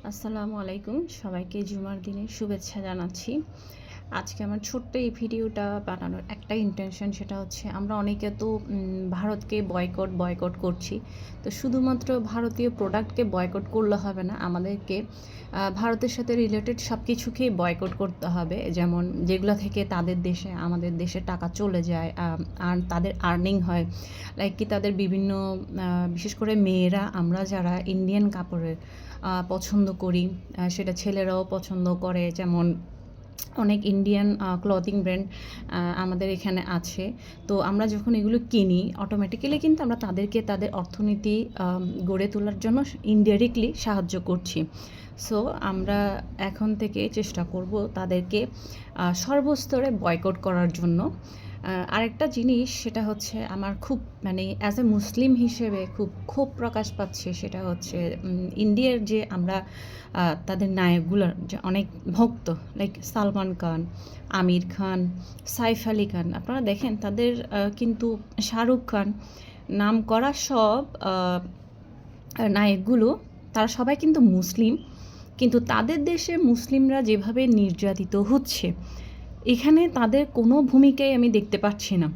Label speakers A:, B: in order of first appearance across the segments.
A: আসসালামু আলাইকুম, সবাইকে জুমার দিনের শুভেচ্ছা জানাচ্ছি। আজকে আমার ছোট্ট এই ভিডিওটা বানানোর একটা ইন্টেনশন, সেটা হচ্ছে আমরা অনেকে তো ভারতকে বয়কট করছি। তো শুধুমাত্র ভারতীয় প্রোডাক্টকে বয়কট করলে হবে না, আমাদেরকে ভারতের সাথে রিলেটেড সব কিছুকেই বয়কট করতে হবে। যেমন যেগুলো থেকে তাদের দেশে আমাদের দেশে টাকা চলে যায়, আর তাদের আর্নিং হয়, লাইক কি তাদের বিভিন্ন বিশেষ করে মেয়েরা, আমরা যারা ইন্ডিয়ান কাপড়ের পছন্দ করি, সেটা ছেলেরাও পছন্দ করে। যেমন অনেক ইন্ডিয়ান ক্লথিং ব্র্যান্ড আমাদের এখানে আছে। তো আমরা যখন এগুলো কিনি, অটোমেটিক্যালি কিন্তু আমরা তাদেরকে তাদের অর্থনীতি গড়ে তোলার জন্য ইনডাইরেক্টলি সাহায্য করছি। সো আমরা এখন থেকে চেষ্টা করব তাদেরকে সর্বস্তরে বয়কট করার জন্য। আরেকটা জিনিস, সেটা হচ্ছে আমার খুব অ্যাজ এ মুসলিম হিসেবে খুব ক্ষোভ প্রকাশ পাচ্ছে, সেটা হচ্ছে ইন্ডিয়ার যে আমরা তাদের নায়কগুলোর যে অনেক ভক্ত, লাইক সালমান খান, আমির খান, সাইফ আলি খান, আপনারা দেখেন তাদের কিন্তু শাহরুখ খান, নাম করা সব নায়কগুলো, তারা সবাই কিন্তু মুসলিম। কিন্তু তাদের দেশে মুসলিমরা যেভাবে নির্যাতিত হচ্ছে, এখানে তাদের কোনো ভূমিকাই আমি দেখতে পাচ্ছি না।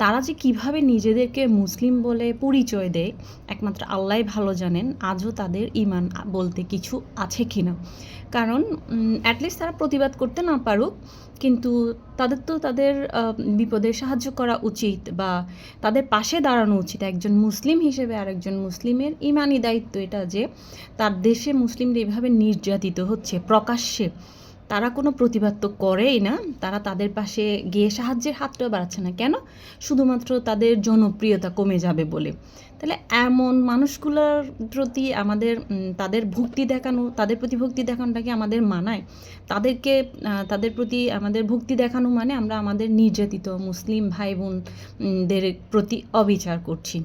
A: তারা যে কিভাবে নিজেদেরকে মুসলিম বলে পরিচয় দেয়, একমাত্র আল্লাহই ভালো জানেন আজও তাদের ঈমান বলতে কিছু আছে কি না। কারণ অ্যাটলিস্ট তারা প্রতিবাদ করতে না পারুক, কিন্তু তাদের তো তাদের বিপদে সাহায্য করা উচিত, বা তাদের পাশে দাঁড়ানো উচিত। একজন মুসলিম হিসেবে আরেকজন মুসলিমের ঈমানি দায়িত্ব এটা যে তার দেশে মুসলিমরা এভাবে নির্যাতিত হচ্ছে প্রকাশ্যে, তারা কোনো প্রতিবাদ তো করেই না, তারা তাদের পাশে গিয়ে সাহায্যের হাতটাও বাড়াচ্ছে না। কেন? শুধুমাত্র তাদের জনপ্রিয়তা কমে যাবে বলে। তাহলে এমন মানুষগুলোর প্রতি আমাদের তাদের ভক্তি দেখানো, তাদের প্রতি ভক্তি দেখানোটাকে আমাদের মানায়? তাদেরকে তাদের প্রতি আমাদের ভক্তি দেখানো মানে আমরা আমাদের নির্যাতিত মুসলিম ভাই বোনদের প্রতি অবিচার করছি।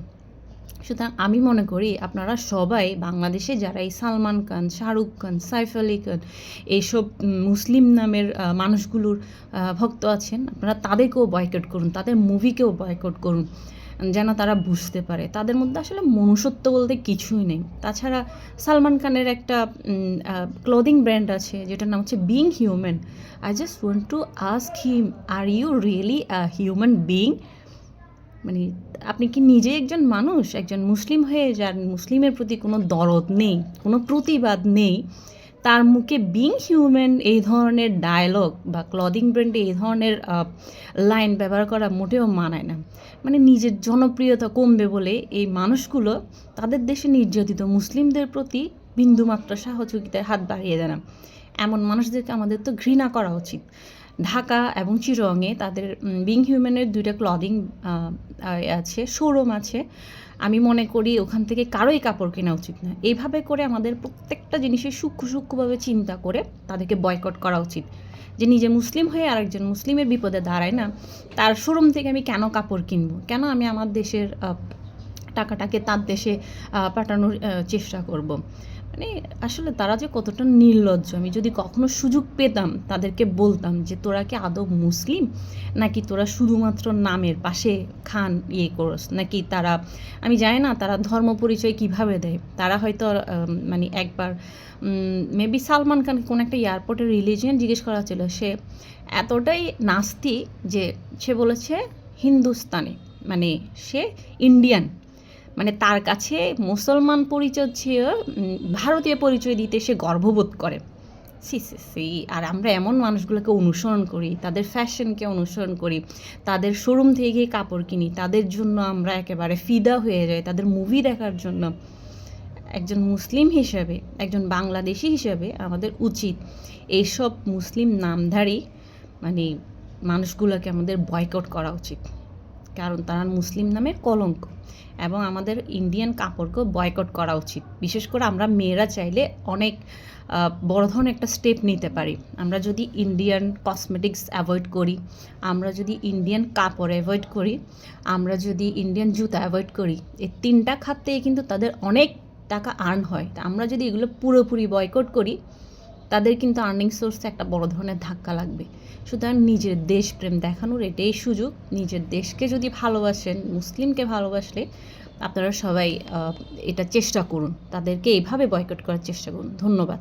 A: সুতরাং আমি মনে করি আপনারা সবাই বাংলাদেশে যারা এই সালমান খান, শাহরুখ খান, সাইফ আলি খান, এইসব মুসলিম নামের মানুষগুলোর ভক্ত আছেন, আপনারা তাদেরকেও বয়কট করুন, তাদের মুভিকেও বয়কট করুন, যেন তারা বুঝতে পারে তাদের মধ্যে আসলে মনুষ্যত্ব বলতে কিছুই নেই। তাছাড়া সালমান খানের একটা ক্লোদিং ব্র্যান্ড আছে যেটার নাম হচ্ছে being human. I just want to ask him, are you really a human being? আপনি কি নিজে একজন মানুষ, একজন মুসলিম হয়ে যার মুসলিমের প্রতি কোনো দরদ নেই, কোনো প্রতিবাদ নেই, তার মুখে বিং হিউম্যান এই ধরনের ডায়লগ বা ক্লদিং ব্র্যান্ডে এই ধরনের লাইন ব্যবহার করা মোটেও মানায় না। নিজের জনপ্রিয়তা কমবে বলে এই মানুষগুলো তাদের দেশে নির্যাতিত মুসলিমদের প্রতি বিন্দুমাত্র সহযোগিতার হাত বাড়িয়ে দেয় না। এমন মানুষদেরকে আমাদের তো ঘৃণা করা উচিত। ঢাকা এবং চিরঙে তাদের বিং হিউম্যানের 2টা ক্লদিং আছে, শোরুম আছে। আমি মনে করি ওখান থেকে কারোই কাপড় কেনা উচিত না। এইভাবে করে আমাদের প্রত্যেকটা জিনিসের সূক্ষ্মভাবে চিন্তা করে তাদেরকে বয়কট করা উচিত। যে নিজে মুসলিম হয়ে আরেকজন মুসলিমের বিপদে দাঁড়ায় না, তার শোরুম থেকে আমি কেন কাপড় কিনবো? কেন আমি আমার দেশের টাকাটাকে তার দেশে পাঠানোর চেষ্টা করব? আসলে তারা যে কতটা নির্লজ্জ। আমি যদি কখনো সুযোগ পেতাম তাদেরকে বলতাম যে তোরা কি আদৌ মুসলিম, নাকি তোরা শুধুমাত্র নামের পাশে খান করস, নাকি তারা, আমি জানি না তারা ধর্ম পরিচয় কিভাবে দেয়। তারা হয়তো একবার মেবি সালমান খান কোন একটা এয়ারপোর্টে রিলিজিয়ান জিজ্ঞেস করা ছিল, সে এতটাই নাস্তিক যে সে বলেছে হিন্দুস্তানি, সে ইন্ডিয়ান। তার কাছে মুসলমান পরিচয় চেয়ে ভারতীয় পরিচয় দিতে সে গর্ববোধ করে। সি। আর আমরা এমন মানুষগুলোকে অনুসরণ করি, তাদের ফ্যাশনকে অনুসরণ করি, তাদের শোরুম থেকে গিয়ে কাপড় কিনি, তাদের জন্য আমরা একেবারে ফিদা হয়ে যাই তাদের মুভি দেখার জন্য। একজন মুসলিম হিসেবে, একজন বাংলাদেশি হিসেবে আমাদের উচিত এইসব মুসলিম নামধারী মানুষগুলোকে আমাদের বয়কট করা উচিত, কারণ তারা মুসলিম নামের কলঙ্ক। এবং আমাদের ইন্ডিয়ান কাপড়কেও বয়কট করা উচিত। বিশেষ করে আমরা মেয়েরা চাইলে অনেক বড় ধরনের একটা স্টেপ নিতে পারি। আমরা যদি ইন্ডিয়ান কসমেটিক্স অ্যাভয়েড করি, আমরা যদি ইন্ডিয়ান কাপড় অ্যাভয়েড করি, আমরা যদি ইন্ডিয়ান জুতা অ্যাভয়েড করি, এই 3টা খাত থেকে কিন্তু তাদের অনেক টাকা আর্ন হয়। তা আমরা যদি এগুলো পুরোপুরি বয়কট করি, তাদের কিন্তু আর্নিং সোর্সে একটা বড় ধরনের ধাক্কা লাগবে। সুতরাং নিজের দেশপ্রেম দেখানোর এটাই সুযোগ। নিজের দেশকে যদি ভালোবাসেন, মুসলিমকে ভালোবাসলে আপনারা সবাই এটা চেষ্টা করুন, তাদেরকে এইভাবে বয়কট করার চেষ্টা করুন। ধন্যবাদ।